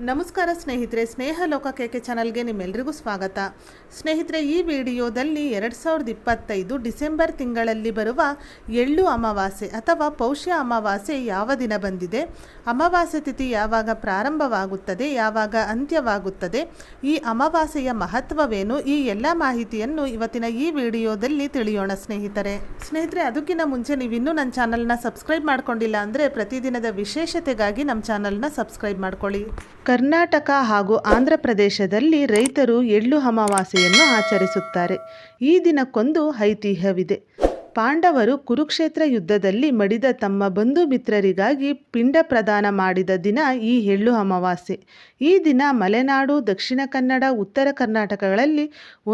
ನಮಸ್ಕಾರ ಸ್ನೇಹಿತರೆ, ಸ್ನೇಹ ಲೋಕ ಕೆಕೆ ಚಾನಲ್ಗೆ ನಿಮ್ಮೆಲ್ಲರಿಗೂ ಸ್ವಾಗತ. ಸ್ನೇಹಿತರೆ, ಈ ವಿಡಿಯೋದಲ್ಲಿ 2025 ಡಿಸೆಂಬರ್ ತಿಂಗಳಲ್ಲಿ ಬರುವ ಎಳ್ಳು ಅಮಾವಾಸ್ಯೆ ಅಥವಾ ಪೌಷ್ಯ ಅಮಾವಾಸ್ಯೆ ಯಾವ ದಿನ ಬಂದಿದೆ, ಅಮಾವಾಸ್ಯೆ ತಿಥಿ ಯಾವಾಗ ಪ್ರಾರಂಭವಾಗುತ್ತದೆ, ಯಾವಾಗ ಅಂತ್ಯವಾಗುತ್ತದೆ, ಈ ಅಮಾವಾಸ್ಯೆಯ ಮಹತ್ವವೇನು, ಈ ಎಲ್ಲ ಮಾಹಿತಿಯನ್ನು ಇವತ್ತಿನ ಈ ವಿಡಿಯೋದಲ್ಲಿ ತಿಳಿಯೋಣ ಸ್ನೇಹಿತರೆ. ಅದಕ್ಕಿಂತ ಮುಂಚೆ ನೀವಿನ್ನೂ ನನ್ನ ಚಾನಲ್ನ ಸಬ್ಸ್ಕ್ರೈಬ್ ಮಾಡ್ಕೊಂಡಿಲ್ಲ ಅಂದರೆ ಪ್ರತಿದಿನದ ವಿಶೇಷತೆಗಾಗಿ ನಮ್ಮ ಚಾನಲ್ನ ಸಬ್ಸ್ಕ್ರೈಬ್ ಮಾಡ್ಕೊಳ್ಳಿ. ಕರ್ನಾಟಕ ಹಾಗೂ ಆಂಧ್ರ ಪ್ರದೇಶದಲ್ಲಿ ರೈತರು ಎಳ್ಳು ಅಮಾವಾಸ್ಯೆಯನ್ನು ಆಚರಿಸುತ್ತಾರೆ. ಈ ದಿನಕ್ಕೊಂದು ಐತಿಹ್ಯವಿದೆ. ಪಾಂಡವರು ಕುರುಕ್ಷೇತ್ರ ಯುದ್ಧದಲ್ಲಿ ಮಡಿದ ತಮ್ಮ ಬಂಧು ಮಿತ್ರರಿಗಾಗಿ ಪಿಂಡ ಪ್ರದಾನ ಮಾಡಿದ ದಿನ ಈ ಎಳ್ಳು ಅಮಾವಾಸ್ಯೆ. ಈ ದಿನ ಮಲೆನಾಡು, ದಕ್ಷಿಣ ಕನ್ನಡ, ಉತ್ತರ ಕರ್ನಾಟಕಗಳಲ್ಲಿ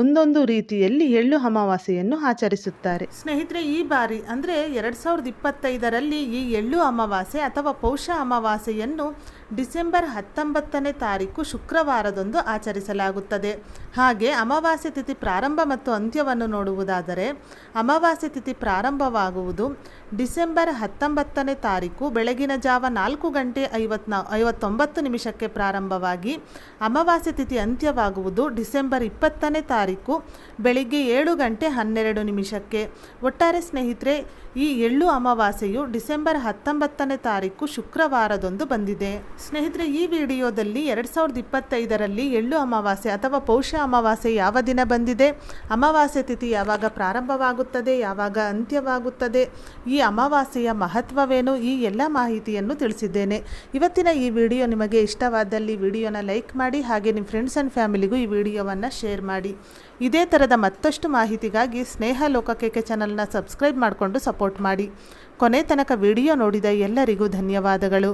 ಒಂದೊಂದು ರೀತಿಯಲ್ಲಿ ಎಳ್ಳು ಅಮಾವಾಸ್ಯೆಯನ್ನು ಆಚರಿಸುತ್ತಾರೆ. ಸ್ನೇಹಿತರೆ, ಈ ಬಾರಿ ಅಂದರೆ 2025ರಲ್ಲಿ ಈ ಎಳ್ಳು ಅಮಾವಾಸ್ಯೆ ಅಥವಾ ಪೌಷ ಅಮಾವಾಸ್ಯೆಯನ್ನು ಡಿಸೆಂಬರ್ 19ನೇ ತಾರೀಕು ಶುಕ್ರವಾರದಂದು ಆಚರಿಸಲಾಗುತ್ತದೆ. ಹಾಗೆ ಅಮಾವಾಸ್ಯೆ ತಿಥಿ ಪ್ರಾರಂಭ ಮತ್ತು ಅಂತ್ಯವನ್ನು ನೋಡುವುದಾದರೆ, ಅಮಾವಾಸ್ಯೆ ತಿಥಿ ಪ್ರಾರಂಭವಾಗುವುದು ಡಿಸೆಂಬರ್ 19ನೇ ತಾರೀಕು ಬೆಳಗಿನ ಜಾವ 4:59 ಪ್ರಾರಂಭವಾಗಿ ಅಮಾವಾಸ್ಯೆ ತಿಥಿ ಅಂತ್ಯವಾಗುವುದು ಡಿಸೆಂಬರ್ 20ನೇ ತಾರೀಕು ಬೆಳಿಗ್ಗೆ 7:12. ಒಟ್ಟಾರೆ ಸ್ನೇಹಿತರೆ, ಈ ಎಳ್ಳು ಅಮಾವಾಸ್ಯೆಯು ಡಿಸೆಂಬರ್ 19ನೇ ತಾರೀಕು ಶುಕ್ರವಾರದಂದು ಬಂದಿದೆ. ಸ್ನೇಹಿತರೆ, ಈ ವಿಡಿಯೋದಲ್ಲಿ 2025ರಲ್ಲಿ ಎಳ್ಳು ಅಮಾವಾಸ್ಯೆ ಅಥವಾ ಪೌಷ ಅಮಾವಾಸ್ಯೆ ಯಾವ ದಿನ ಬಂದಿದೆ, ಅಮಾವಾಸ್ಯೆ ತಿಥಿ ಯಾವಾಗ ಪ್ರಾರಂಭವಾಗುತ್ತದೆ, ಯಾವಾಗ ಅಂತ್ಯವಾಗುತ್ತದೆ, ಈ ಅಮಾವಾಸ್ಯೆಯ ಮಹತ್ವವೇನು, ಈ ಎಲ್ಲ ಮಾಹಿತಿಯನ್ನು ತಿಳಿಸಿದ್ದೇನೆ. ಇವತ್ತಿನ ಈ ವಿಡಿಯೋ ನಿಮಗೆ ಇಷ್ಟವಾದಲ್ಲಿ ವಿಡಿಯೋನ ಲೈಕ್ ಮಾಡಿ, ಹಾಗೆ ನಿಮ್ಮ ಫ್ರೆಂಡ್ಸ್ ಆ್ಯಂಡ್ ಫ್ಯಾಮಿಲಿಗೂ ಈ ವಿಡಿಯೋವನ್ನು ಶೇರ್ ಮಾಡಿ. ಇದೇ ಥರದ ಮತ್ತಷ್ಟು ಮಾಹಿತಿಗಾಗಿ ಸ್ನೇಹ ಲೋಕ ಕೆಕೆ ಚಾನಲ್ನ ಸಬ್ಸ್ಕ್ರೈಬ್ ಮಾಡಿಕೊಂಡು ಸಪೋರ್ಟ್ ಮಾಡಿ. ಕೊನೆ ತನಕ ವಿಡಿಯೋ ನೋಡಿದ ಎಲ್ಲರಿಗೂ ಧನ್ಯವಾದಗಳು.